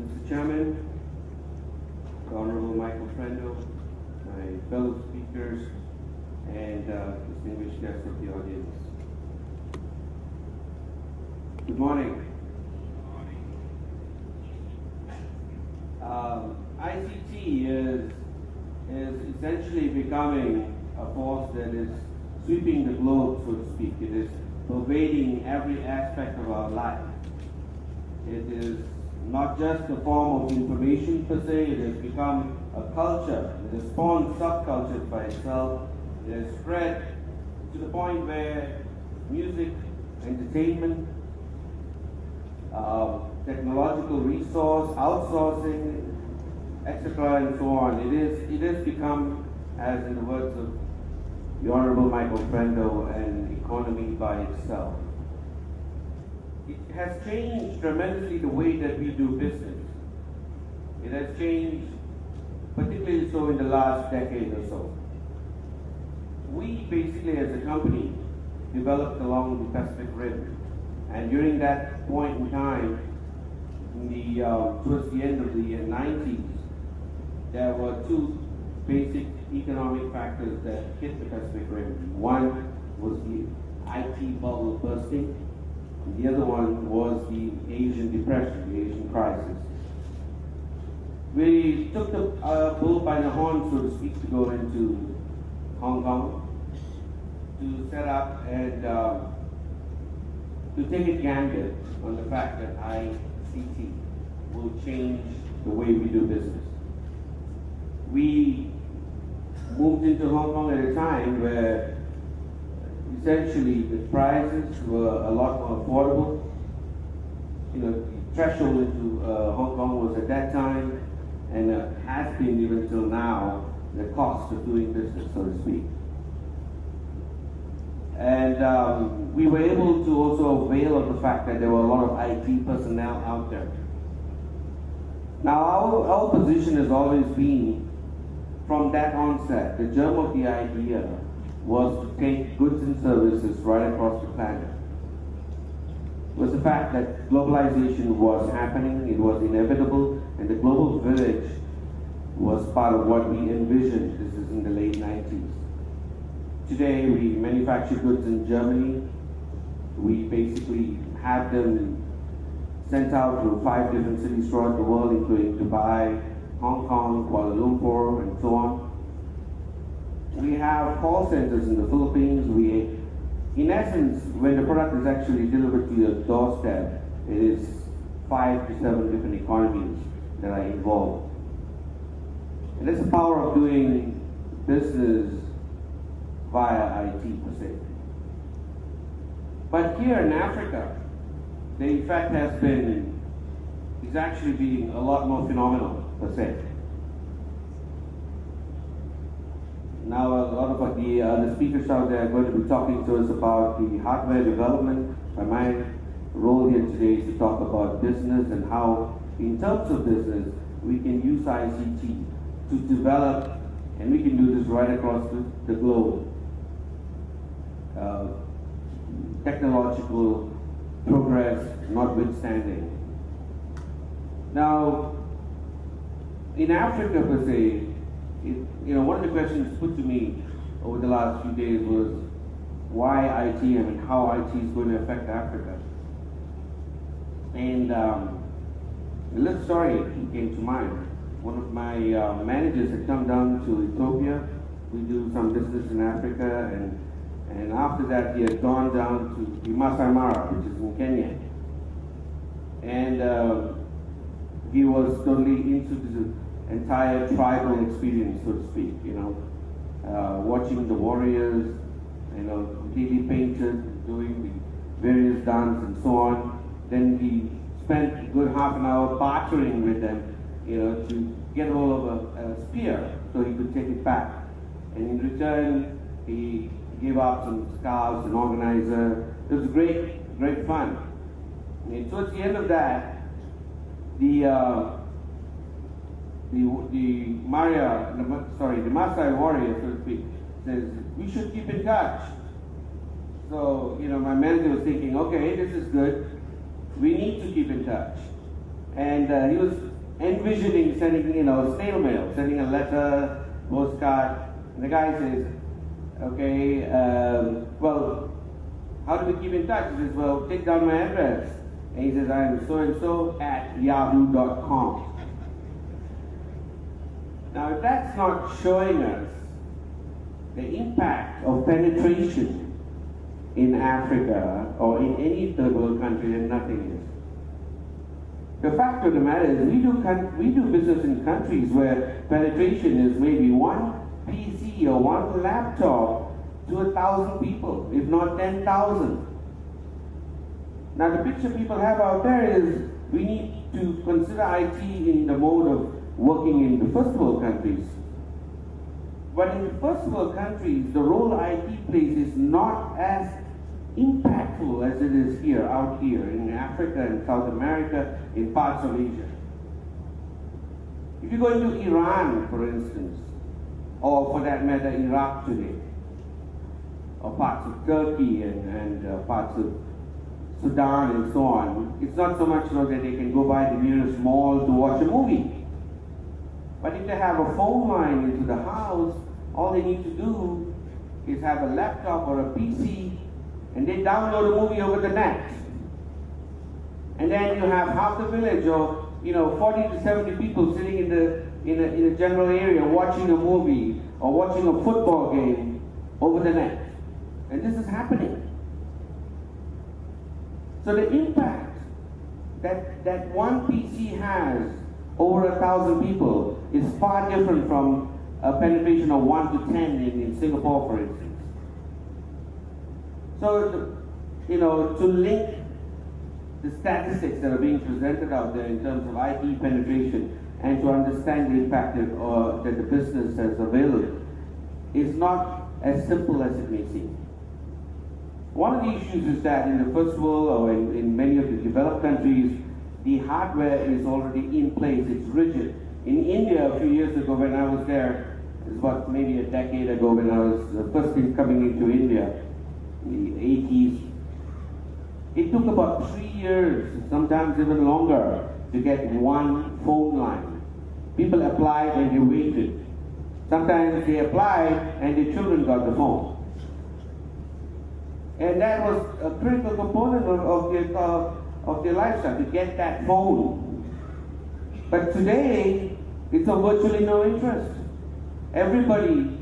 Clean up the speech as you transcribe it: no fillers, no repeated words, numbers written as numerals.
Mr. Chairman, the Honorable Michael Frendo, my fellow speakers, and distinguished guests of the audience. Good morning. ICT is essentially becoming a force that is sweeping the globe, so to speak. It is pervading every aspect of our life. It is not just a form of information per se, it has become a culture. It has spawned subcultures by itself. It has spread to the point where music, entertainment, technological resource, outsourcing, etc. and so on. It has become, as in the words of the Honorable Michael Frendo, an economy by itself. It has changed tremendously the way that we do business. It has changed, particularly so in the last decade or so. We basically, as a company, developed along the Pacific Rim. And during that point in time, towards the end of the 90s, there were two basic economic factors that hit the Pacific Rim. One was the IT bubble bursting, and the other one was the Asian Depression, the Asian crisis. We took the bull by the horn, so to speak, to go into Hong Kong to set up and to take a gambit on the fact that ICT will change the way we do business. We moved into Hong Kong at a time where essentially the prices were a lot more affordable. You know, the threshold into Hong Kong was at that time, and has been even till now, the cost of doing business, so to speak. And we were able to also avail of the fact that there were a lot of IT personnel out there. Now, our position has always been, from that onset, the germ of the idea was to take goods and services right across the planet. It was the fact that globalization was happening, it was inevitable, and the global village was part of what we envisioned. This is in the late 90s. Today, we manufacture goods in Germany. We basically have them sent out to 5 different cities throughout the world, including Dubai, Hong Kong, Kuala Lumpur, and so on. We have call centers in the Philippines. In essence, when the product is actually delivered to your doorstep, it is 5 to 7 different economies that are involved. And that's the power of doing business via IT per se. But here in Africa, the effect is actually being a lot more phenomenal per se. Now a lot of the speakers out there are going to be talking to us about the hardware development. But my role here today is to talk about business and how, in terms of business, we can use ICT to develop, and we can do this right across the globe. Technological progress notwithstanding. Now, in Africa per se, one of the questions put to me over the last few days was why IT and how IT is going to affect Africa. And a little story came to mind. One of my managers had come down to Ethiopia. We do some business in Africa, and after that he had gone down to the Masai Mara, which is in Kenya. And he was totally into the entire tribal experience, so to speak, watching the warriors, completely painted, doing the various dance and so on. Then he spent a good half an hour bartering with them, to get hold of a spear so he could take it back. And in return, he gave out some scarves, an organizer. It was great, great fun. And towards the end of that, the Maasai warrior, so to speak, says, we should keep in touch. So, my manager was thinking, okay, this is good. We need to keep in touch. And he was envisioning sending, snail mail, sending a letter, postcard. And the guy says, okay, well, how do we keep in touch? He says, well, take down my address. And he says, I'm so-and-so at yahoo.com. Now, if that's not showing us the impact of penetration in Africa or in any third world country, then nothing is. The fact of the matter is we do business in countries where penetration is maybe one PC or one laptop to 1,000 people, if not 10,000. Now the picture people have out there is we need to consider IT in the mode of working in the first world countries. But in the first world countries, the role IT plays is not as impactful as it is here, out here, in Africa and South America, in parts of Asia. If you go into Iran, for instance, or for that matter, Iraq today, or parts of Turkey and parts of Sudan and so on, it's not so much that they can go by the nearest mall to watch a movie. But if they have a phone line into the house, all they need to do is have a laptop or a PC, and they download a movie over the net. And then you have half the village, or 40 to 70 people sitting in a general area watching a movie or watching a football game over the net. And this is happening. So the impact that one PC has over 1,000 people is far different from a penetration of 1 to 10 in Singapore, for instance. So, to link the statistics that are being presented out there in terms of IT penetration and to understand the impact that the business has available is not as simple as it may seem. One of the issues is that in the first world or in many of the developed countries, the hardware is already in place, it's rigid. In India, a few years ago when I was there, it was about maybe a decade ago when I was first coming into India, in the 80s, it took about 3 years, sometimes even longer, to get one phone line. People applied and they waited. Sometimes they applied and their children got the phone. And that was a critical component of their lifestyle, to get that phone. But today, it's of virtually no interest. Everybody